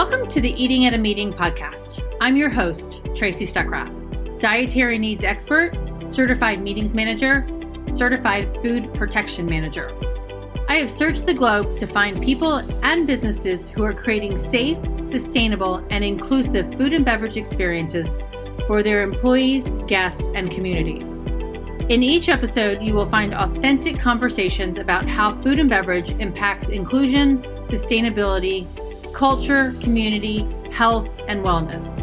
Welcome to the Eating at a Meeting podcast. I'm your host, Tracy Stuckrath, dietary needs expert, certified meetings manager, certified food protection manager. I have searched the globe to find people and businesses who are creating safe, sustainable, and inclusive food and beverage experiences for their employees, guests, and communities. In each episode, you will find authentic conversations about how food and beverage impacts inclusion, sustainability, culture, community, health, and wellness.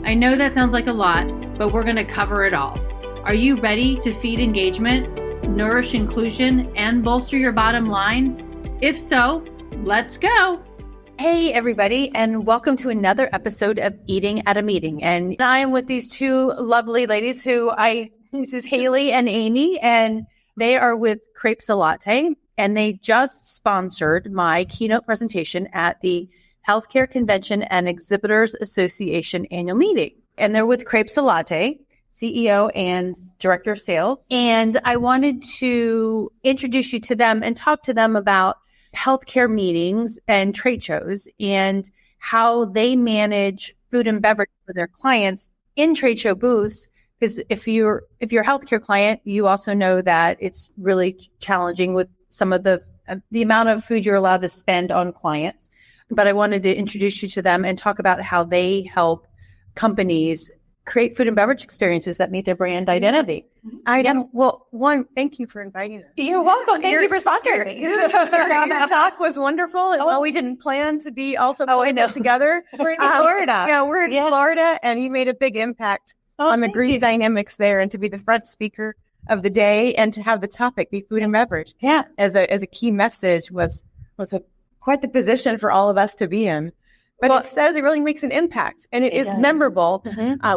I know that sounds like a lot, but we're going to cover it all. Are you ready to feed engagement, nourish inclusion, and bolster your bottom line? If so, let's go. Hey, everybody, and welcome to another episode of Eating at a Meeting. And I am with these two lovely ladies this is Hailey and Amy, and they are with Crêpes, Latte, and they just sponsored my keynote presentation at the Healthcare Convention and Exhibitors Association annual meeting. And they're with Crêpes Latte, CEO and Director of Sales. And I wanted to introduce you to them and talk to them about healthcare meetings and trade shows and how they manage food and beverage for their clients in trade show booths. Because if you're a healthcare client, you also know that it's really challenging with some of the amount of food you're allowed to spend on clients. But I wanted to introduce you to them and talk about how they help companies create food and beverage experiences that meet their brand identity. Well, one, thank you for inviting us. You're welcome. Thank you for sponsoring me. That talk was wonderful. Well, we didn't plan to be also together. We're in Florida. Yeah, we're in Florida, and you made a big impact on the group dynamics there, and to be the front speaker of the day and to have the topic be food and beverage. Yeah. As a key message was quite the position for all of us to be in. But it says it really makes an impact, and it is memorable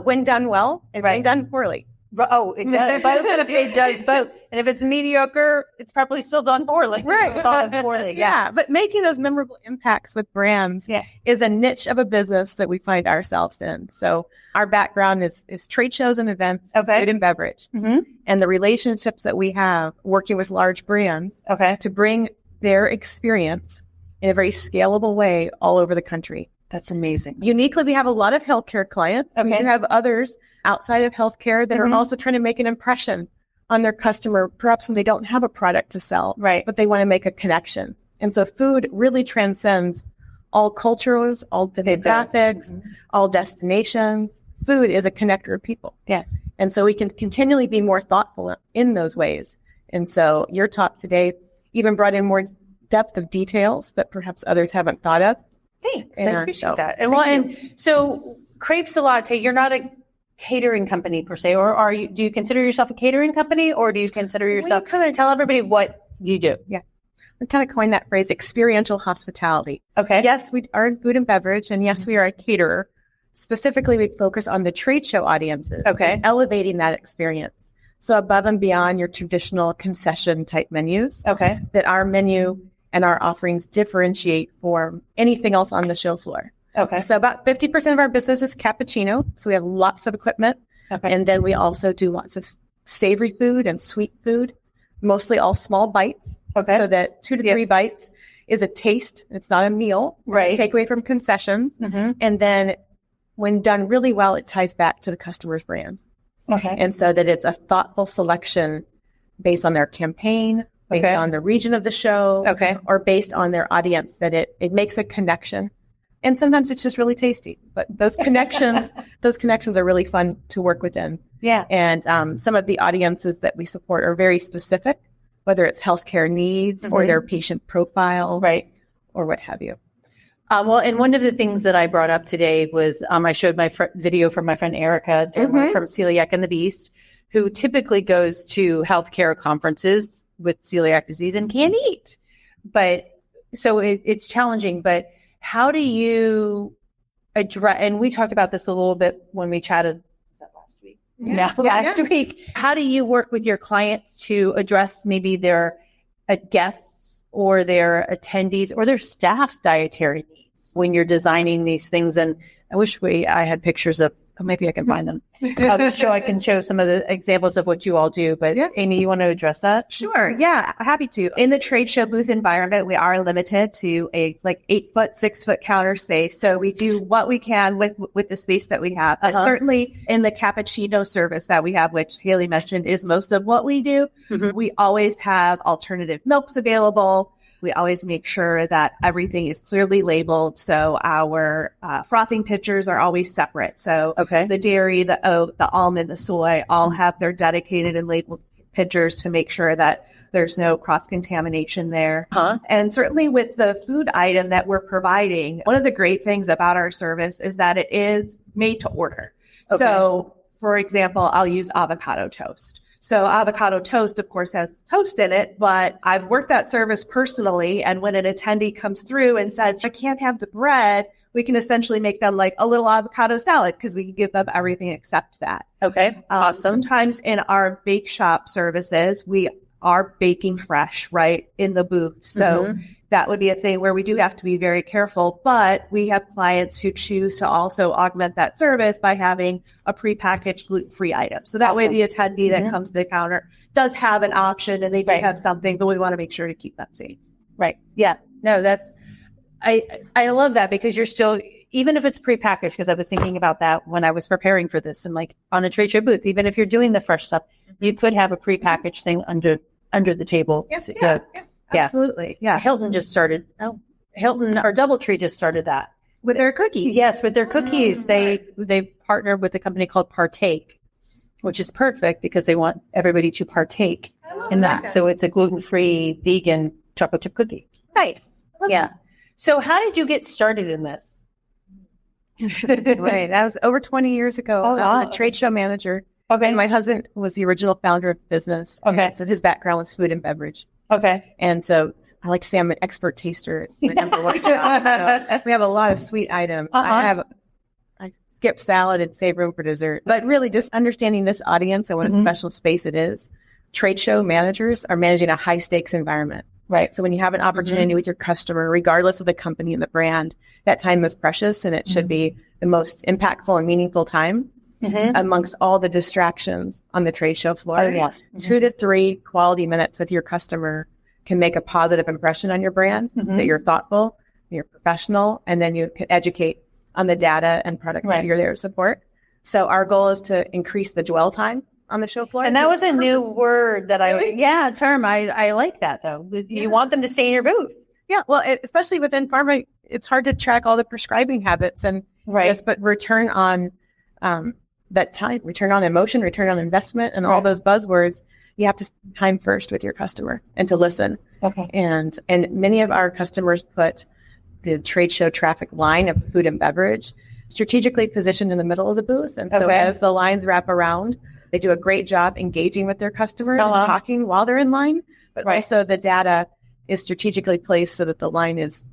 when done well and when done poorly. Oh, it does. It does both. And if it's mediocre, it's probably still done poorly. Right. Done poorly. Yeah. But making those memorable impacts with brands is a niche of a business that we find ourselves in. So our background is trade shows and events, food and beverage, and the relationships that we have working with large brands to bring their experience in a very scalable way all over the country. That's amazing. Uniquely, we have a lot of healthcare clients. We do have others outside of healthcare that are also trying to make an impression on their customer, perhaps when they don't have a product to sell, but they want to make a connection. And so food really transcends all cultures, all demographics, all destinations. Food is a connector of people. Yeah. And so we can continually be more thoughtful in those ways. And so your talk today even brought in more depth of details that perhaps others haven't thought of. Thanks. I appreciate that. And so Crêpes Latte, you're not a catering company per se, or do you consider yourself a catering company, or do you consider yourself, tell everybody what you do? Yeah. I kind of coined that phrase, experiential hospitality. Okay. Yes, we are in food and beverage, and yes, we are a caterer. Specifically, we focus on the trade show audiences. Okay. Elevating that experience. So above and beyond your traditional concession type menus. Okay. That our menu and our offerings differentiate from anything else on the show floor. Okay. So about 50% of our business is cappuccino. So we have lots of equipment. Okay. And then we also do lots of savory food and sweet food, mostly all small bites. Okay. So that 2 to 3 bites is a taste. It's not a meal. Right. Take away from concessions. And then when done really well, it ties back to the customer's brand. Okay. And so that it's a thoughtful selection based on their campaign, based on the region of the show, or based on their audience, that it makes a connection. And sometimes it's just really tasty, but those connections are really fun to work within. Yeah. And some of the audiences that we support are very specific, whether it's healthcare needs or their patient profile, or what have you. Well, and one of the things that I brought up today was I showed my video from my friend Erica from Celiac and the Beast, who typically goes to healthcare conferences with celiac disease and can't eat. But so it's challenging. But how do you address, and we talked about this a little bit when we chatted last week. Last week. How do you work with your clients to address maybe their guests or their attendees or their staff's dietary needs when you're designing these things? And I wish I had pictures of maybe I can find them. I can show some of the examples of what you all do. But Amy, you want to address that? Sure. Yeah, happy to. In the trade show booth environment, we are limited to a 8-foot, 6-foot counter space. So we do what we can with the space that we have. But certainly in the cappuccino service that we have, which Hailey mentioned is most of what we do, we always have alternative milks available. We always make sure that everything is clearly labeled. So our frothing pitchers are always separate. So the dairy, the oat, the almond, the soy all have their dedicated and labeled pitchers to make sure that there's no cross-contamination there. And certainly with the food item that we're providing, one of the great things about our service is that it is made to order. So, for example, I'll use avocado toast. So avocado toast, of course, has toast in it, but I've worked that service personally. And when an attendee comes through and says, I can't have the bread, we can essentially make them like a little avocado salad because we can give them everything except that. Awesome. Sometimes in our bake shop services, we are baking fresh, right, in the booth. So that would be a thing where we do have to be very careful, but we have clients who choose to also augment that service by having a prepackaged gluten-free item. So that way the attendee that comes to the counter does have an option and they do have something, but we want to make sure to keep them safe. Right. Yeah. No, I love that because you're still, even if it's prepackaged, because I was thinking about that when I was preparing for this and like on a trade show booth, even if you're doing the fresh stuff, you could have a prepackaged thing under the table. Absolutely. Yeah. Hilton just started. Hilton or DoubleTree just started that with their cookies. Yes, with their cookies. They partnered with a company called Partake, which is perfect because they want everybody to partake in that. So it's a gluten-free, vegan chocolate chip cookie. Nice. Yeah. So how did you get started in this? Right. That was over 20 years ago. I was a trade show manager. And my husband was the original founder of the business. So his background was food and beverage. And so I like to say I'm an expert taster. It's my number one job. So we have a lot of sweet items. I skip salad and save room for dessert. But really just understanding this audience and what a special space it is. Trade show managers are managing a high stakes environment. Right. So when you have an opportunity with your customer, regardless of the company and the brand, that time is precious and it should be the most impactful and meaningful time amongst all the distractions on the trade show floor. 2 to 3 quality minutes with your customer can make a positive impression on your brand, that you're thoughtful, you're professional, and then you can educate on the data and product that you're there to support. So our goal is to increase the dwell time on the show floor. And that was a new word that term. I like that though. You want them to stay in your booth. Yeah. Well, especially within pharma, it's hard to track all the prescribing habits and but return on that time, return on emotion, return on investment, and all those buzzwords. You have to spend time first with your customer and to listen. And many of our customers put the trade show traffic line of food and beverage strategically positioned in the middle of the booth. And so as the lines wrap around, they do a great job engaging with their customers and talking while they're in line. But also the data is strategically placed so that the line is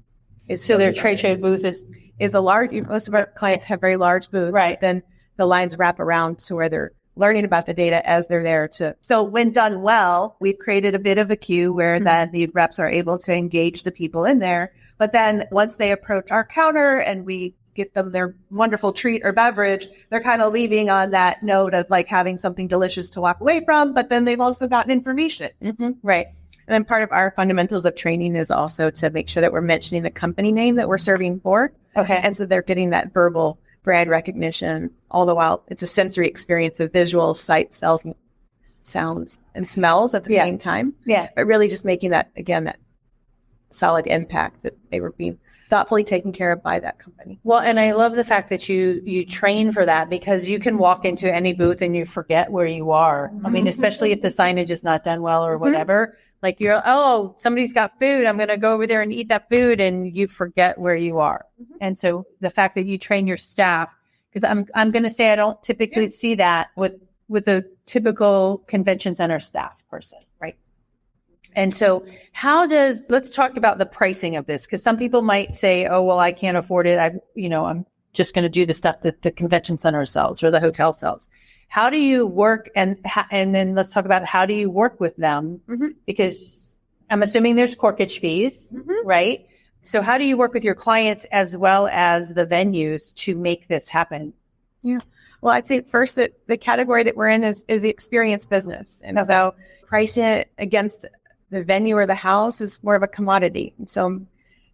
so their trade show booth is a large. Most of our clients have very large booths. But then the lines wrap around to where they're learning about the data as they're there to. So when done well, we've created a bit of a queue where then the reps are able to engage the people in there. But then once they approach our counter and we get them their wonderful treat or beverage, they're kind of leaving on that note of like having something delicious to walk away from, but then they've also gotten information. Right. And then part of our fundamentals of training is also to make sure that we're mentioning the company name that we're serving for. And so they're getting that verbal brand recognition, all the while it's a sensory experience of visuals, sights, sounds, and smells at the same time. But really just making that, again, that solid impact that they were being thoughtfully taken care of by that company. Well, and I love the fact that you train for that because you can walk into any booth and you forget where you are. I mean, especially if the signage is not done well or whatever. Like somebody's got food. I'm going to go over there and eat that food, and you forget where you are. And so the fact that you train your staff, because I'm going to say I don't typically see that with a typical convention center staff person, right? And so let's talk about the pricing of this, because some people might say, oh, well, I can't afford it. I'm just going to do the stuff that the convention center sells or the hotel sells. How do you work? And then let's talk about how do you work with them? Because I'm assuming there's corkage fees, right? So how do you work with your clients as well as the venues to make this happen? Well, I'd say first that the category that we're in is the experience business. And so pricing it against the venue or the house is more of a commodity. And so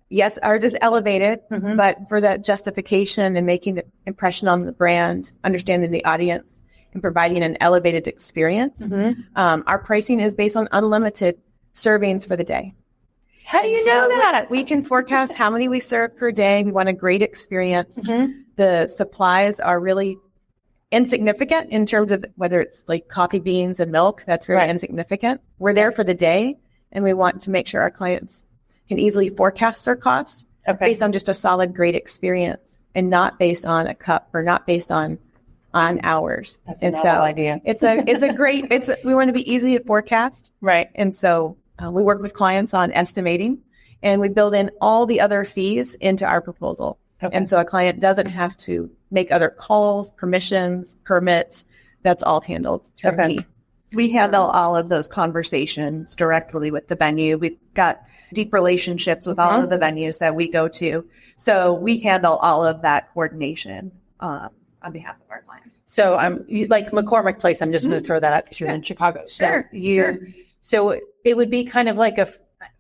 yes, ours is elevated, but for that justification and making the impression on the brand, understanding the audience, and providing an elevated experience, our pricing is based on unlimited servings for the day. How do you know that? We can forecast how many we serve per day. We want a great experience. The supplies are really insignificant in terms of whether it's like coffee beans and milk. That's very insignificant. We're there for the day, and we want to make sure our clients can easily forecast their costs based on just a solid, great experience, and not based on a cup or not based on hours. That's a novel idea. It's a great. We want to be easy to forecast, right? And so we work with clients on estimating, and we build in all the other fees into our proposal. And so a client doesn't have to make other calls, permissions, permits. That's all handled turnkey. We handle all of those conversations directly with the venue. We've got deep relationships with all of the venues that we go to. So we handle all of that coordination on behalf of our clients. So I'm like McCormick Place. I'm just going to throw that out because you're in Chicago. So it would be kind of like a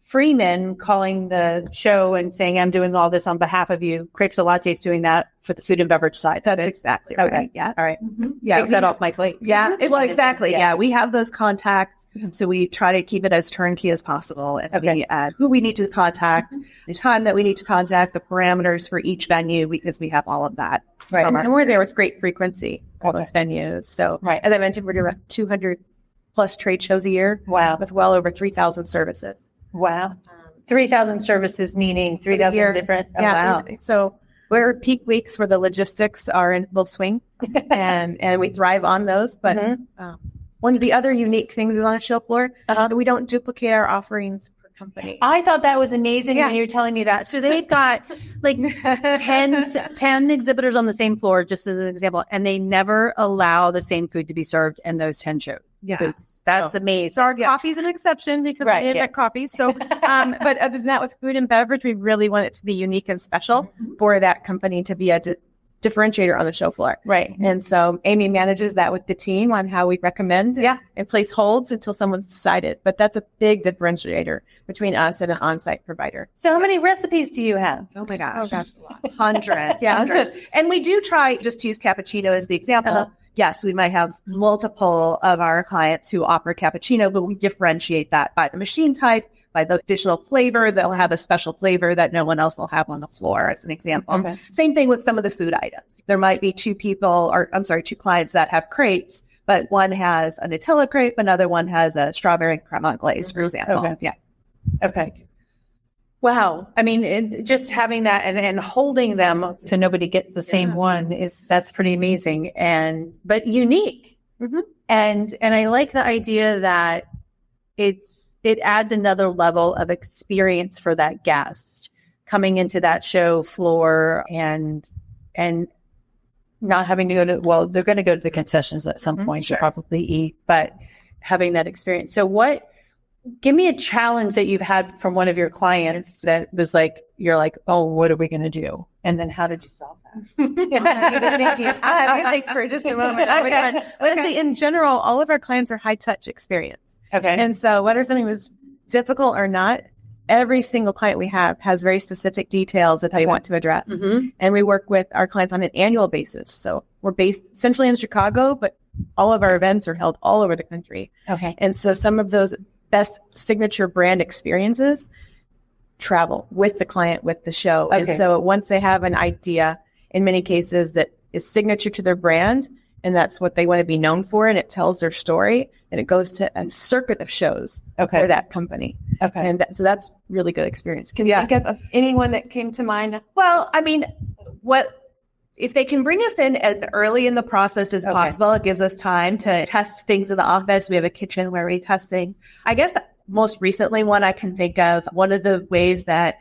Freeman calling the show and saying, I'm doing all this on behalf of you. Crêpes and Latte is doing that for the food and beverage side. That's exactly right. Okay. Yeah. All right. Yeah. Take that off my plate. Yeah. Well, exactly. Yeah. We have those contacts. So we try to keep it as turnkey as possible. And we add who we need to contact, the time that we need to contact, the parameters for each venue, because we have all of that. Right. And we're there with great frequency, all those venues. So as I mentioned, we're doing about 200 plus trade shows a year. Wow. With well over 3,000 services. Wow. 3,000 services, meaning 3,000 different. Oh, wow. So we're peak weeks where the logistics are in full swing and we thrive on those. But one of the other unique things is on the show floor, that we don't duplicate our offerings per company. I thought that was amazing when you were telling me that. So they've got like 10 exhibitors on the same floor, just as an example, and they never allow the same food to be served in those 10 shows. Yeah. That's amazing. So our coffee's an exception because we didn't get coffee. So, but other than that, with food and beverage, we really want it to be unique and special for that company to be a differentiator on the show floor. Right. And so Amy manages that with the team on how we recommend and place holds until someone's decided. But that's a big differentiator between us and an on-site provider. So how many recipes do you have? Oh my gosh. Hundreds. Hundreds. And we do try, just to use cappuccino as the example. Yes, we might have multiple of our clients who offer cappuccino, but we differentiate that by the machine type, by the additional flavor. They'll have a special flavor that no one else will have on the floor, as an example. Same thing with some of the food items. There might be two clients that have crepes, but one has a Nutella crepe, another one has a strawberry creme anglaise, for example. Okay. Wow. I mean, just having that and holding them so nobody gets the same one that's pretty amazing but unique. And I like the idea that it adds another level of experience for that guest coming into that show floor and not having to they're going to go to the concessions at some point to probably eat, but having that experience. So give me a challenge that you've had from one of your clients that was like, you're like, oh, what are we going to do? And then how did you solve that? I think for just a moment. But in general, all of our clients are high touch experience. Okay. And so whether something was difficult or not, every single client we have has very specific details that they want to address. And we work with our clients on an annual basis. So we're based centrally in Chicago, but all of our events are held all over the country. Okay. And so some of those best signature brand experiences travel with the client, with the show. Okay. And so once they have an idea, in many cases that is signature to their brand, and that's what they want to be known for, and it tells their story, and it goes to a circuit of shows for that company. Okay. And so that's really good experience. Can you think of anyone that came to mind? Well, I mean, if they can bring us in as early in the process as possible, it gives us time to test things in the office. We have a kitchen where we test things. I guess most recently one I can think of, one of the ways that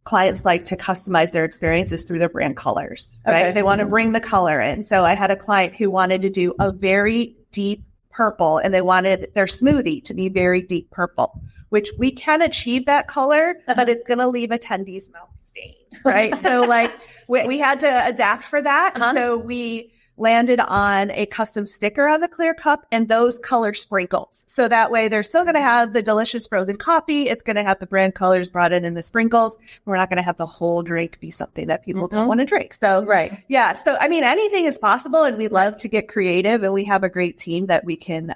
clients like to customize their experience is through their brand colors, right? They want to bring the color in. So I had a client who wanted to do a very deep purple, and they wanted their smoothie to be very deep purple, which we can achieve that color, but it's going to leave attendees' mouth stained, right? So we had to adapt for that. So we landed on a custom sticker on the clear cup and those color sprinkles. So that way they're still going to have the delicious frozen coffee. It's going to have the brand colors brought in the sprinkles. We're not going to have the whole drink be something that people don't want to drink. So, yeah. So, I mean, anything is possible, and we love to get creative, and we have a great team that we can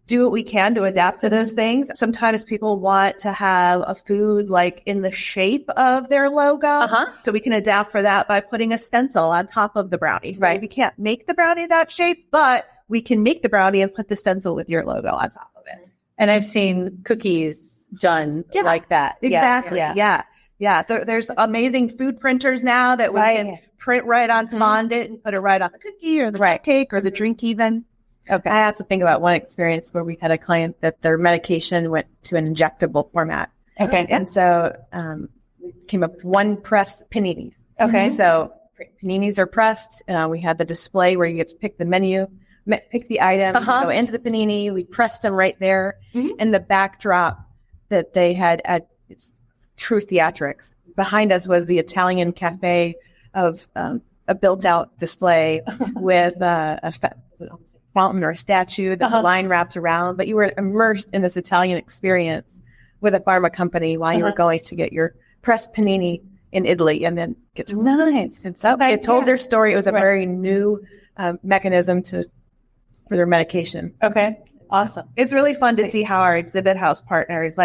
do what we can to adapt to those things. Sometimes people want to have a food like in the shape of their logo. So we can adapt for that by putting a stencil on top of the brownie. So we can't make the brownie that shape, but we can make the brownie and put the stencil with your logo on top of it. And I've seen cookies done like that. Exactly. Yeah. There's amazing food printers now that we can print right on fondant and put it right on the cookie or the cake or the drink even. Okay. I have to think about one experience where we had a client that their medication went to an injectable format. Okay. And so we came up with one press paninis. Okay. So paninis are pressed. We had the display where you get to pick the menu, pick the item, go into the panini. We pressed them right there. And the backdrop that they had at true theatrics. Behind us was the Italian cafe of a built-out display with a fountain or a statue that the line wrapped around, but you were immersed in this Italian experience with a pharma company while you were going to get your pressed panini in Italy and then get to And so it told their story. It was a very new mechanism for their medication. Okay. Awesome. It's really fun to see how our exhibit house partners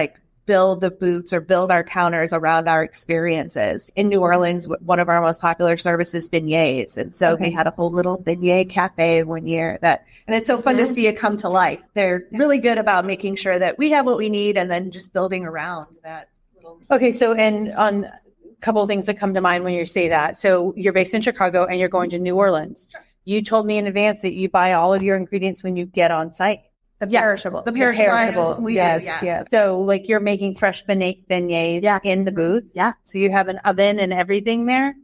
build the booths or build our counters around our experiences. In New Orleans, one of our most popular services is beignets. And so we had a whole little beignet cafe one year and it's so fun to see it come to life. They're really good about making sure that we have what we need and then just building around that little. Okay. So, and on a couple of things that come to mind when you say that. So you're based in Chicago and you're going to New Orleans. Sure. You told me in advance that you buy all of your ingredients when you get on site. The perishables. The perishables. Yes. So you're making fresh beignets in the booth. Yeah. So you have an oven and everything there?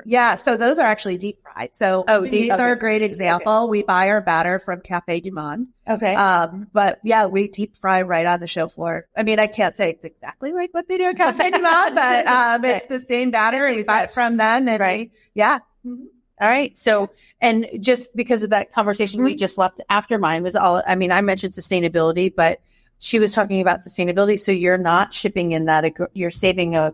Yeah. So those are actually deep fried. So these are a great example. Okay. We buy our batter from Café du Monde. Okay. But yeah, we deep fry right on the show floor. I mean, I can't say it's exactly like what they do at Café du Monde, but it's the same batter and we buy it from them. And All right. So, and just because of that conversation we just left after mine was I mentioned sustainability, but she was talking about sustainability. So you're not shipping in that, you're saving a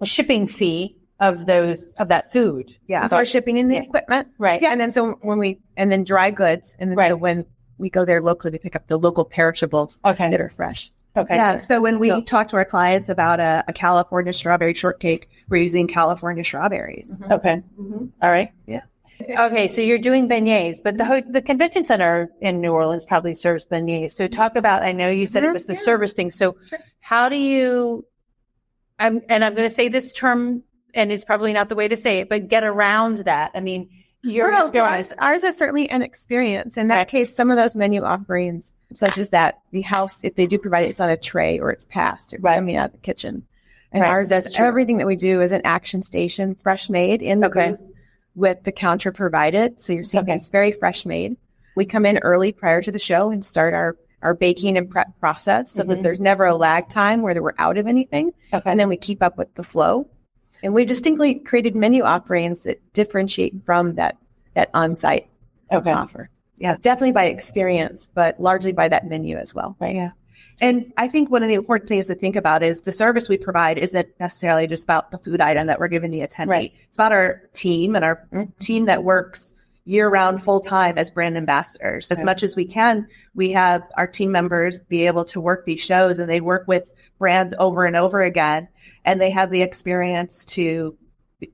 shipping fee of that food. Yeah. So we're shipping in the equipment. Right. Yeah. And then dry goods. And then so when we go there locally, we pick up the local perishables that are fresh. Okay. Yeah. So when we talk to our clients about a California strawberry shortcake, we're using California strawberries. Okay. All right. Yeah. Okay. So you're doing beignets, but the convention center in New Orleans probably serves beignets. So talk about, I know you said it was the service thing. So how do you, I'm going to say this term and it's probably not the way to say it, but get around that. I mean, ours is certainly an experience. In that case, some of those menu offerings, such as that, the house, if they do provide it, it's on a tray or it's passed. It's coming out of the kitchen. And ours, everything that we do is an action station, fresh made in the booth with the counter provided. So you're seeing it's very fresh made. We come in early prior to the show and start our baking and prep process so that there's never a lag time where we're out of anything. Okay. And then we keep up with the flow. And we've distinctly created menu offerings that differentiate from that on-site offer. Yeah, definitely by experience, but largely by that menu as well. Right. Yeah. And I think one of the important things to think about is the service we provide isn't necessarily just about the food item that we're giving the attendee. Right. It's about our team and our team that works year-round full-time as brand ambassadors. As much as we can, we have our team members be able to work these shows, and they work with brands over and over again, and they have the experience to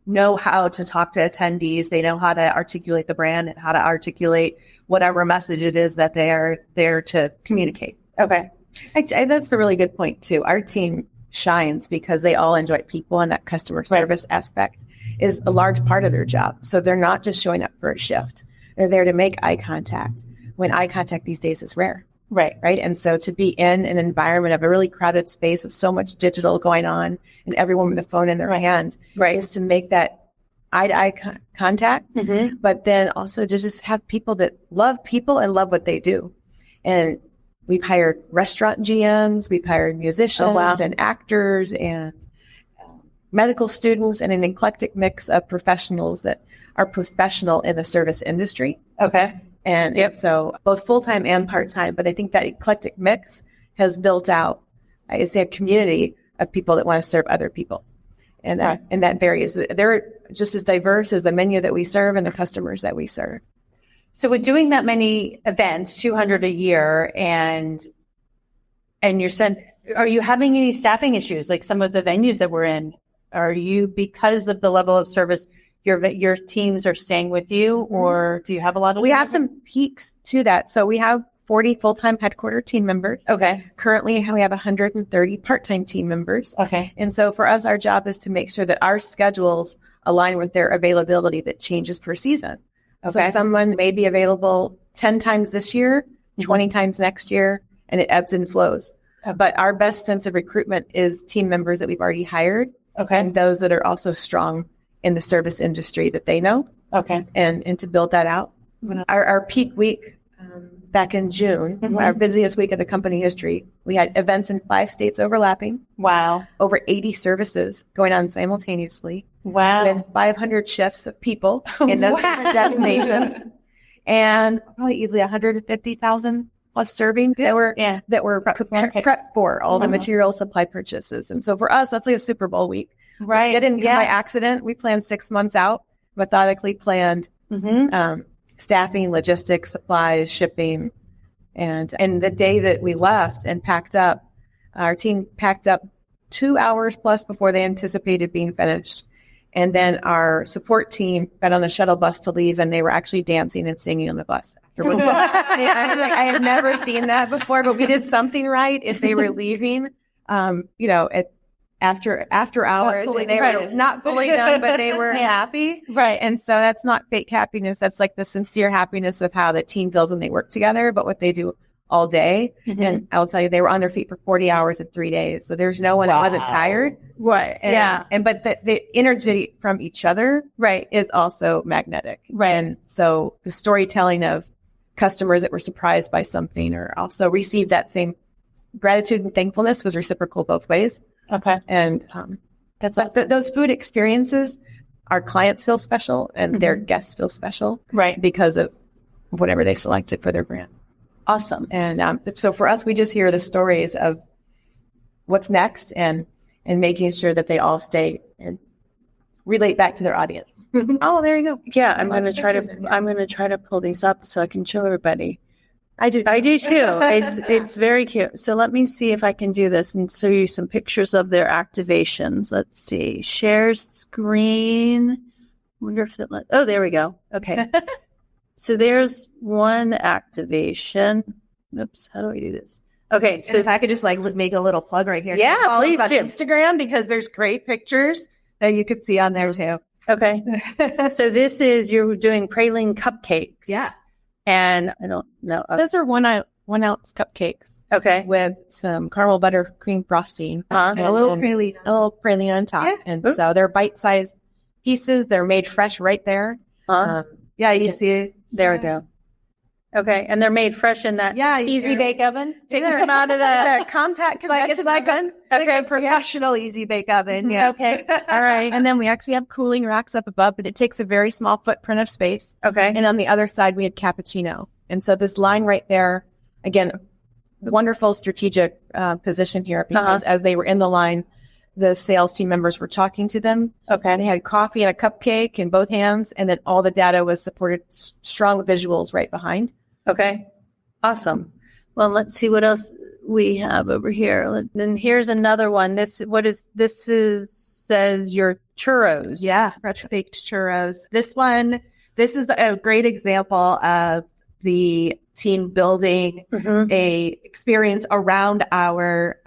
know how to talk to attendees. They know how to articulate the brand and how to articulate whatever message it is that they are there to communicate. Okay. Actually, that's a really good point, too. Our team shines because they all enjoy people, and that customer service aspect is a large part of their job. So they're not just showing up for a shift. They're there to make eye contact when eye contact these days is rare. Right. And so to be in an environment of a really crowded space with so much digital going on and everyone with a phone in their hand is to make that eye-to-eye contact, but then also to just have people that love people and love what they do. And we've hired restaurant GMs, we've hired musicians and actors and medical students and an eclectic mix of professionals that are professional in the service industry. Okay. And so both full-time and part-time, but I think that eclectic mix has built out, I say, a community of people that want to serve other people. And that varies. They're just as diverse as the menu that we serve and the customers that we serve. So with doing that many events, 200 a year, and you're saying, are you having any staffing issues? Like some of the venues that we're in, are you, because of the level of service, your teams are staying with you, or do you have a lot of? We have some peaks to that. So we have 40 full-time headquarter team members. Okay. Currently, we have 130 part-time team members. Okay. And so for us, our job is to make sure that our schedules align with their availability that changes per season. Okay. So someone may be available 10 times this year, 20 times next year, and it ebbs and flows. But our best sense of recruitment is team members that we've already hired. Okay. And those that are also strong in the service industry that they know. Okay. And to build that out. Our peak week back in June, our busiest week of the company history, we had events in 5 states overlapping. Wow. Over 80 services going on simultaneously. Wow. With 500 shifts of people in those different destinations. And probably easily 150,000 plus servings that were prepped for all the material supply purchases. And so for us, that's like a Super Bowl week. Right. It didn't come by accident. We planned 6 months out, methodically planned staffing, logistics, supplies, shipping. And the day that we left and packed up, our team packed up 2 hours plus before they anticipated being finished. And then our support team got on a shuttle bus to leave, and they were actually dancing and singing on the bus. I have never seen that before, but we did something right if they were leaving, after hours. And they were not fully done, but they were happy. Right. And so that's not fake happiness. That's like the sincere happiness of how the team feels when they work together, but what they do all day. And I'll tell you, they were on their feet for 40 hours in 3 days. So there's no one that wasn't tired. Right. But the energy from each other is also magnetic. Right. And so the storytelling of customers that were surprised by something or also received that same gratitude and thankfulness was reciprocal both ways. Okay. And that's those food experiences, our clients feel special and their guests feel special. Right. Because of whatever they selected for their brand. Awesome. And so for us, we just hear the stories of what's next and making sure that they all stay and relate back to their audience. Oh, there you go. Yeah, I'm going to try to pull these up so I can show everybody. I do too. It's very cute. So let me see if I can do this and show you some pictures of their activations. Let's see. Share screen. Wonder if it oh, there we go. Okay. So there's one activation. Oops, how do I do this? Okay, so if I could just make a little plug right here. Yeah, please on do. Instagram, because there's great pictures that you could see on there too. Okay. So this is, you're doing praline cupcakes. Yeah. And I don't know. Those are 1 ounce cupcakes. Okay. With some caramel buttercream frosting. And a little praline on top. Yeah. And so they're bite-sized pieces. They're made fresh right there. You see it. There we go. Okay, and they're made fresh in that easy bake oven? Take them out of the compact convection oven. Okay, professional easy bake oven. Yeah. Okay, all right. And then we actually have cooling racks up above, but it takes a very small footprint of space. Okay. And on the other side, we had cappuccino. And so this line right there, again, wonderful strategic position here, because as they were in the line, the sales team members were talking to them. Okay. They had coffee and a cupcake in both hands, and then all the data was supported, strong visuals right behind. Okay. Awesome. Well, let's see what else we have over here. Then here's another one. This says your churros. Yeah, fresh baked churros. This is a great example of the team building a experience around our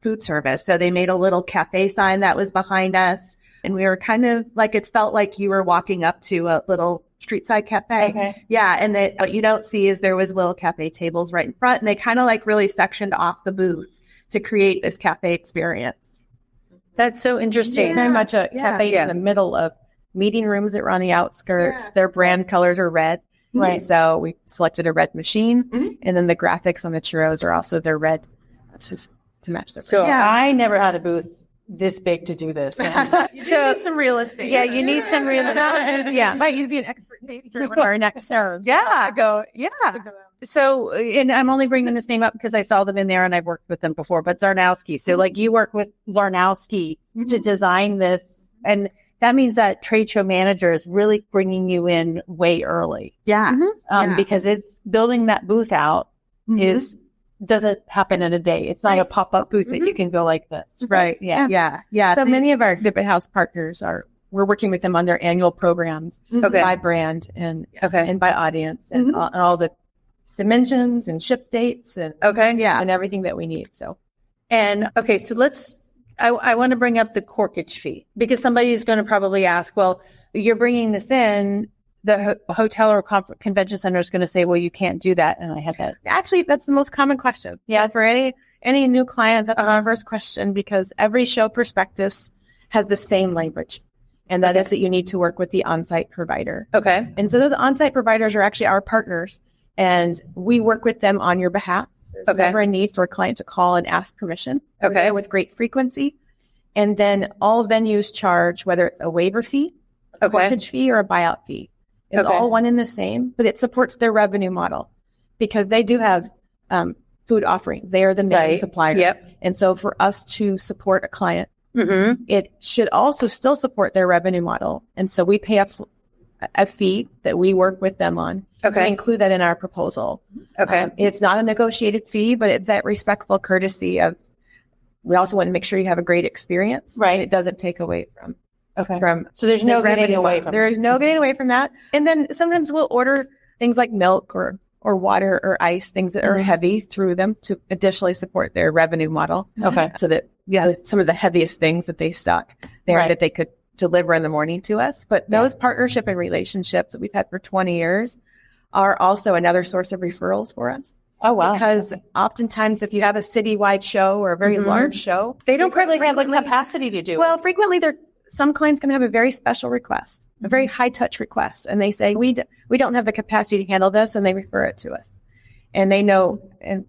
food service. So they made a little cafe sign that was behind us, and we were kind of it felt like you were walking up to a little street side cafe. Okay. Yeah. And what you don't see is there was little cafe tables right in front, and they kind of really sectioned off the booth to create this cafe experience. That's so interesting. Very much a cafe in the middle of meeting rooms that were on the outskirts. Yeah. Their brand colors are red. Right. So we selected a red machine, and then the graphics on the churros are also their red. That's just to match their brand. So I never had a booth this big to do this. So you need some real estate. Yeah, you need some real estate. Yeah. Might you be an expert taster for our next show. Yeah. To go. Yeah. So, and I'm only bringing this name up because I saw them in there and I've worked with them before, but Zarnowski. So like you work with Zarnowski to design this, and that means that trade show manager is really bringing you in way early. Yeah. Because it's building that booth out doesn't happen in a day. It's not a pop-up booth that you can go like this. Right. Yeah. So many of our exhibit house partners we're working with them on their annual programs by brand and by audience and all the dimensions and ship dates and and everything that we need. So I want to bring up the corkage fee, because somebody is going to probably ask, well, you're bringing this in, the hotel or convention center is going to say, well, you can't do that. And I had that. Actually, that's the most common question. Yeah. For any new client, that's our first question, because every show prospectus has the same language. And that is that you need to work with the on-site provider. Okay. And so those on-site providers are actually our partners, and we work with them on your behalf. There's never a need for a client to call and ask permission. With great frequency. And then all venues charge, whether it's a waiver fee, a corkage fee, or a buyout fee. It's all one and the same, but it supports their revenue model, because they do have food offerings. They are the main supplier. Yep. And so for us to support a client, it should also still support their revenue model. And so we pay a fee that we work with them on. We include that in our proposal. It's not a negotiated fee, but it's that respectful courtesy of, we also want to make sure you have a great experience. Right. It doesn't take away from. So there's no getting away from There is no getting away from that. And then sometimes we'll order things like milk or water or ice, things that are heavy, through them to additionally support their revenue model. So that, some of the heaviest things that they stock there that they could deliver in the morning to us. But those partnership and relationships that we've had for 20 years are also another source of referrals for us. Oh, wow. Because oftentimes if you have a citywide show or a very large show, they don't probably have the capacity to do Well, frequently some clients can have a very special request, a very high touch request. And they say, we don't have the capacity to handle this. And they refer it to us, and they know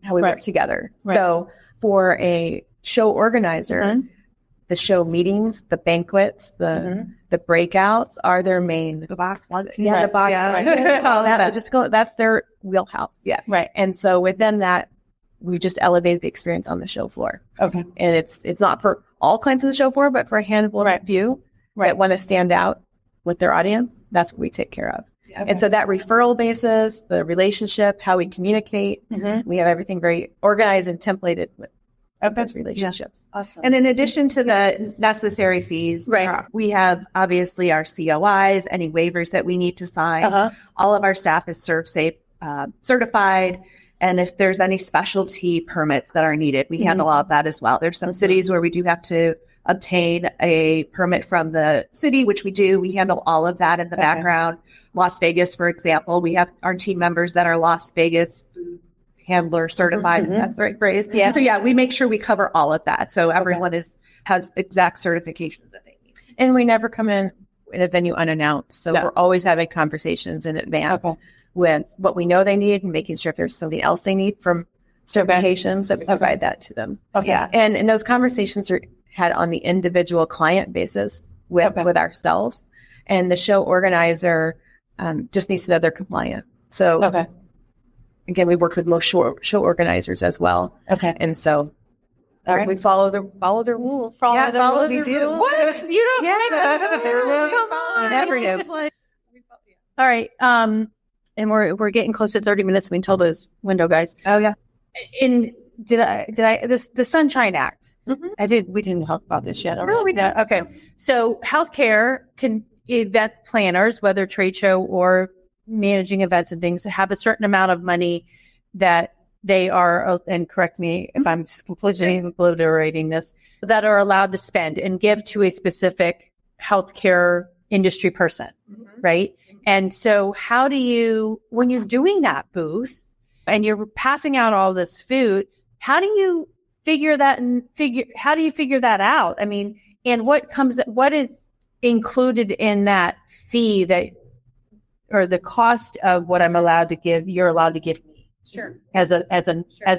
how we work together. So for a show organizer, the show meetings, the banquets, the breakouts are their main. The box lunch. The box. That's their wheelhouse. And so within that, we just elevated the experience on the show floor. And it's not for all clients on the show floor, but for a handful of few that want to stand out with their audience. That's what we take care of. And so that referral basis, the relationship, how we communicate, we have everything very organized and templated with those relationships. Awesome. And in addition to the necessary fees, we have obviously our COIs, any waivers that we need to sign. All of our staff is ServSafe certified. And if there's any specialty permits that are needed, we handle all of that as well. There's some cities where we do have to obtain a permit from the city, which we do. We handle all of that in the background. Las Vegas, for example, we have our team members that are Las Vegas food handler certified. That's the right phrase. So we make sure we cover all of that. So everyone has exact certifications that they need. And we never come in a venue unannounced. So we're always having conversations in advance with what we know they need, and making sure if there's something else they need from certifications that we provide that to them. And those conversations are had on the individual client basis with ourselves, and the show organizer just needs to know they're compliant. So again, we worked with most show organizers as well. And so we follow the rules. Follow the rules. We do. What? You don't make the rules? Come on. Never do. All right. And we're getting close to 30 minutes. We told those window guys. And the Sunshine Act. We didn't talk about this yet. No, we didn't. Okay. So healthcare event planners, whether trade show or managing events and things, have a certain amount of money that they are, and correct me if I'm completely obliterating this, that are allowed to spend and give to a specific healthcare industry person, right? And so how do you, when you're doing that booth and you're passing out all this food, how do you figure that out? I mean, and what is included in that fee or the cost of what I'm allowed to give, you're allowed to give me? because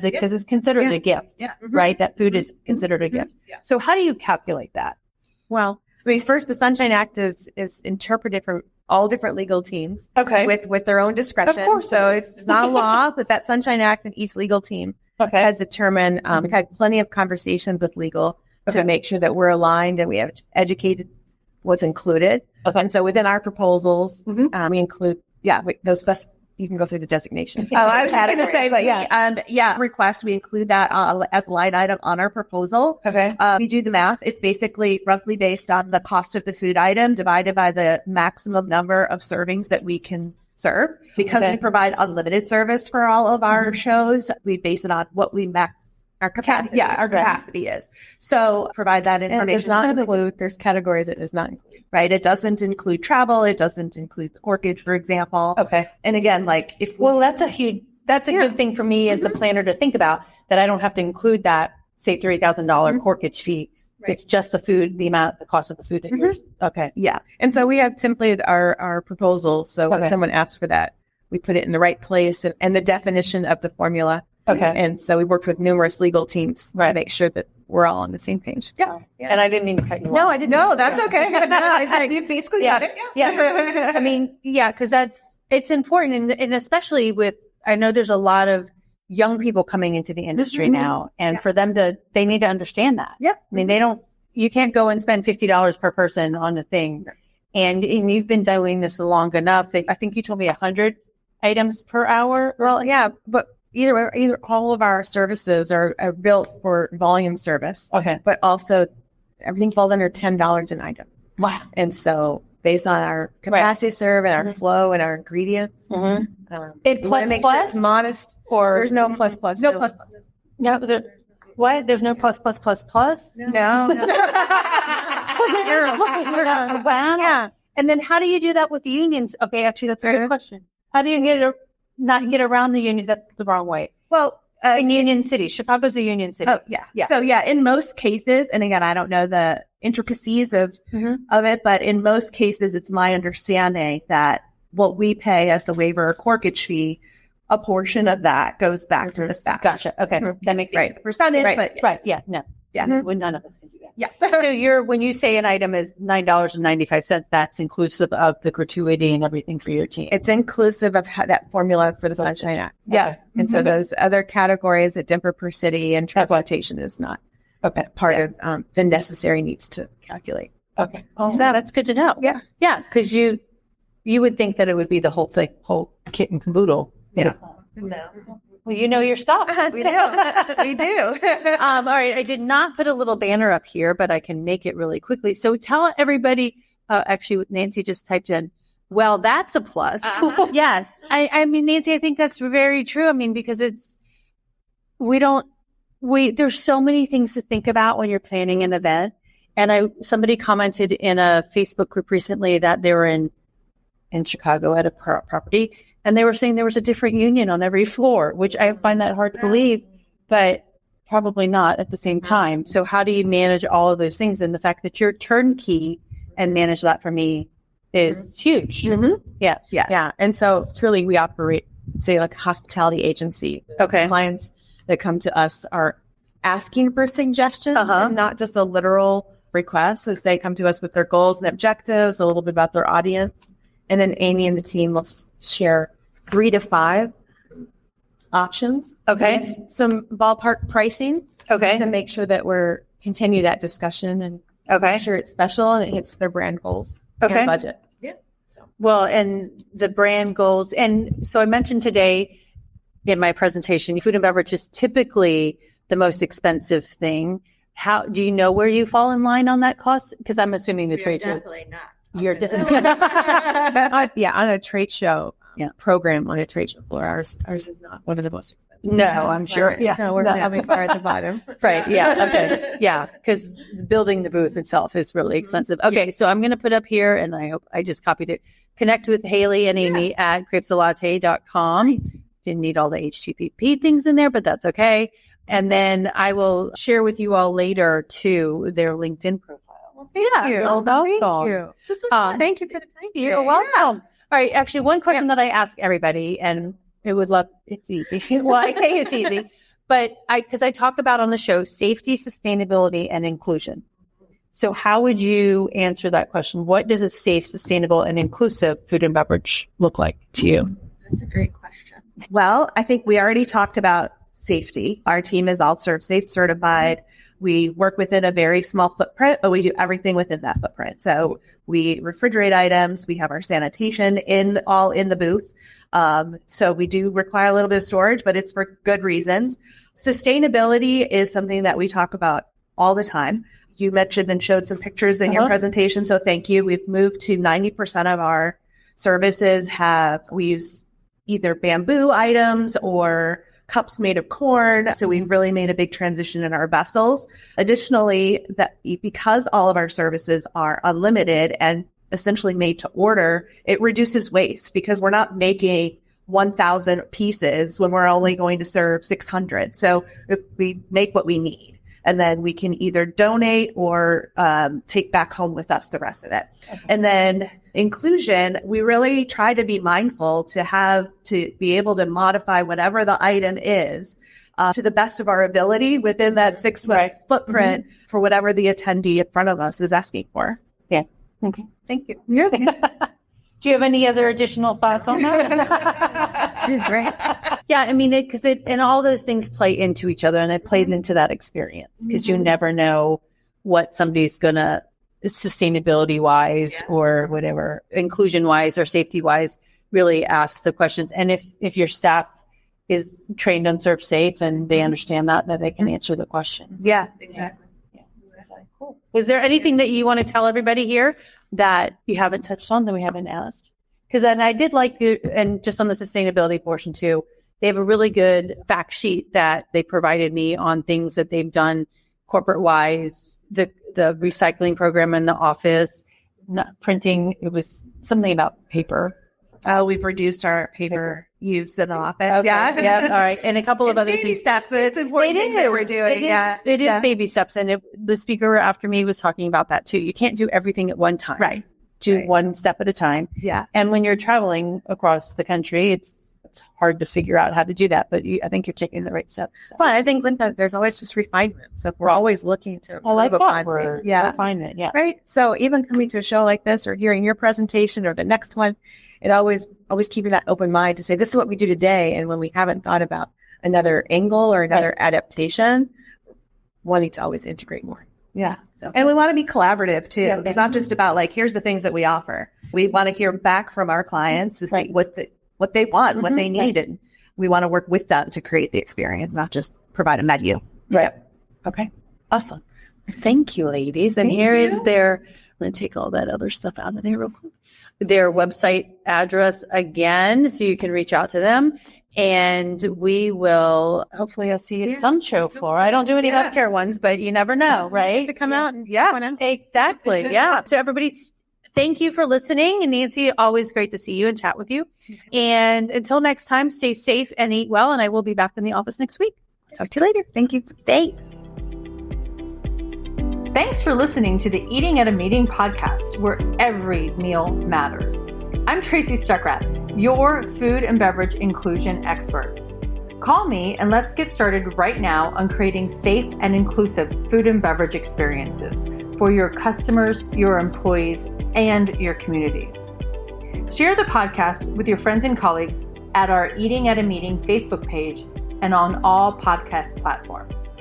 it's considered a gift, right? That food is considered a gift. Yeah. So how do you calculate that? Well, first, the Sunshine Act is interpreted from all different legal teams, with their own discretion. Of course, so it's not a law, but that Sunshine Act and each legal team has determined. We've had plenty of conversations with legal to make sure that we're aligned and we have educated what's included. And so within our proposals, we include those you can go through the designation. I was going to say, but request, we include that as a line item on our proposal. We do the math. It's basically roughly based on the cost of the food item divided by the maximum number of servings that we can serve. Because we provide unlimited service for all of our shows, we base it on what we max our capacity. Our capacity is. So provide that information. It does not include, there's categories it does not include. Right. It doesn't include travel. It doesn't include the corkage, for example. And again, that's a good thing for me as the planner to think about, that I don't have to include that, say, $3,000 corkage fee. It's just the food, the cost of the food that you're, Yeah. And so we have templated our proposals. So when someone asks for that, we put it in the right place and the definition of the formula. And so we worked with numerous legal teams to make sure that we're all on the same page. And I didn't mean to cut you off. No, I didn't. No, that's okay. You basically got it. I mean, because it's important. And especially I know there's a lot of young people coming into the industry now. And for them they need to understand that. I mean, you can't go and spend $50 per person on a thing. And you've been doing this long enough that I think you told me 100 items per hour. Well, but either all of our services are built for volume service. But also everything falls under $10 an item. Wow. And so based on our capacity to serve and our flow and our ingredients, it plus make sure it's modest, or there's no plus. No plus. No, what? There's no plus? No. Wow. Yeah. And then how do you do that with the unions? Okay, actually, that's a good question. How do you not get around the unions? That's the wrong way. Well, in Union City, Chicago's a union city. So in most cases, and again, I don't know the intricacies of it, but in most cases, it's my understanding that what we pay as the waiver or corkage fee, a portion of that goes back to the staff. Gotcha. Okay, that makes sense. The percentage, but none of us can do that. So when you say an item is $9.95, that's inclusive of the gratuity and everything for your team. It's inclusive of that formula for the Sunshine Act. And so those other categories that differ per city and transportation is not part of the necessary needs to calculate. So that's good to know. Yeah, because you would think that it would be the whole kit and caboodle. No. Well, you know your stuff. We do. All right. I did not put a little banner up here, but I can make it really quickly. So tell everybody, actually, Nancy just typed in, well, that's a plus. Yes. I mean, Nancy, I think that's very true. I mean, because there's so many things to think about when you're planning an event. And somebody commented in a Facebook group recently that they were in Chicago at a property, and they were saying there was a different union on every floor, which I find that hard to believe, but probably not at the same time. So how do you manage all of those things? And the fact that you're turnkey and manage that for me is huge. Yeah. And so truly we operate, say, like a hospitality agency. Clients that come to us are asking for suggestions and not just a literal request, as they come to us with their goals and objectives, a little bit about their audience. And then Amy and the team will share 3 to 5 options. Some ballpark pricing. To make sure that we're continue that discussion and make sure it's special and it hits their brand goals and budget. Well, and the brand goals. And so I mentioned today in my presentation, food and beverage is typically the most expensive thing. How do you know where you fall in line on that cost? Because I'm assuming the trade show. Definitely not. You're on a trade show program on a trade show floor. Ours is not one of the most expensive. No, I'm sure. No, we're probably far at the bottom. Because building the booth itself is really expensive. So I'm going to put up here, and I hope I just copied it. Connect with Hailey and Amy at crêpesalatte.com. Didn't need all the HTTP things in there, but that's okay. And then I will share with you all later too their LinkedIn profile. Thank you. Thank you. Thank you for the time. You're welcome. All right. Actually, one question that I ask everybody, and I would love, it's easy. Well, I say it's easy, but because I talk about on the show, safety, sustainability, and inclusion. So how would you answer that question? What does a safe, sustainable, and inclusive food and beverage look like to you? That's a great question. Well, I think we already talked about safety. Our team is all ServSafe certified. We work within a very small footprint, but we do everything within that footprint. So we refrigerate items. We have our sanitation all in the booth. So we do require a little bit of storage, but it's for good reasons. Sustainability is something that we talk about all the time. You mentioned and showed some pictures in your presentation, so thank you. We've moved to 90% of our services we use either bamboo items or cups made of corn. So we've really made a big transition in our vessels. Additionally, because all of our services are unlimited and essentially made to order, it reduces waste because we're not making 1,000 pieces when we're only going to serve 600. So if we make what we need, and then we can either donate or take back home with us the rest of it. Okay. And then inclusion, we really try to be mindful to be able to modify whatever the item is to the best of our ability within that 6-foot footprint for whatever the attendee in front of us is asking for. Yeah. Okay. Thank you. You're there. Do you have any other additional thoughts on that? Great. Yeah, I mean, and all those things play into each other, and it plays into that experience because you never know what somebody's gonna, sustainability wise or whatever, inclusion wise or safety wise, really ask the questions. And if your staff is trained on ServSafe and they understand that they can answer the questions. Yeah, exactly. Yeah. Cool. Is there anything that you want to tell everybody here that you haven't touched on that we haven't asked? Because then I did like you, and just on the sustainability portion too, they have a really good fact sheet that they provided me on things that they've done corporate wise, the recycling program in the office, not printing. It was something about paper. We've reduced our paper use in the office. Okay. Yeah. All right. And a couple of other baby things. steps, but it's important things that we're doing. It is baby steps. And the speaker after me was talking about that too. You can't do everything at one time. Right. Do one step at a time. Yeah. And when you're traveling across the country, it's hard to figure out how to do that. But I think you're taking the right steps. Well, I think, Linda, there's always just refinement. So we're always looking to refinement. Yeah. Right. So even coming to a show like this or hearing your presentation or the next one, it always keeping that open mind to say, this is what we do today. And when we haven't thought about another angle or another adaptation, wanting to always integrate more. Yeah. So, and we want to be collaborative too. Yeah. It's not just about like, here's the things that we offer. We want to hear back from our clients to see what they want, what they need. And we want to work with them to create the experience, not just provide a menu. Right. Okay. Awesome. Thank you, ladies. And here is their, I'm going to take all that other stuff out of there real quick. Their website address again, so you can reach out to them. And we will, hopefully I'll see you at some show floor. I don't do any healthcare ones, but you never know, right? To come out and exactly. Yeah. So everybody, thank you for listening. And Nancy, always great to see you and chat with you. And until next time, stay safe and eat well. And I will be back in the office next week. Talk to you later. Thank you. Thanks. Thanks for listening to the Eating at a Meeting podcast, where every meal matters. I'm Tracy Stuckrath, your food and beverage inclusion expert. Call me and let's get started right now on creating safe and inclusive food and beverage experiences for your customers, your employees, and your communities. Share the podcast with your friends and colleagues at our Eating at a Meeting Facebook page and on all podcast platforms.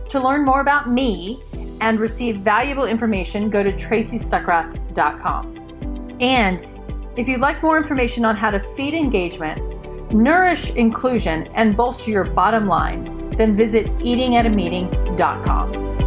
To learn more about me and receive valuable information, go to tracystuckrath.com. And if you'd like more information on how to feed engagement, nourish inclusion, and bolster your bottom line, then visit eatingatameeting.com.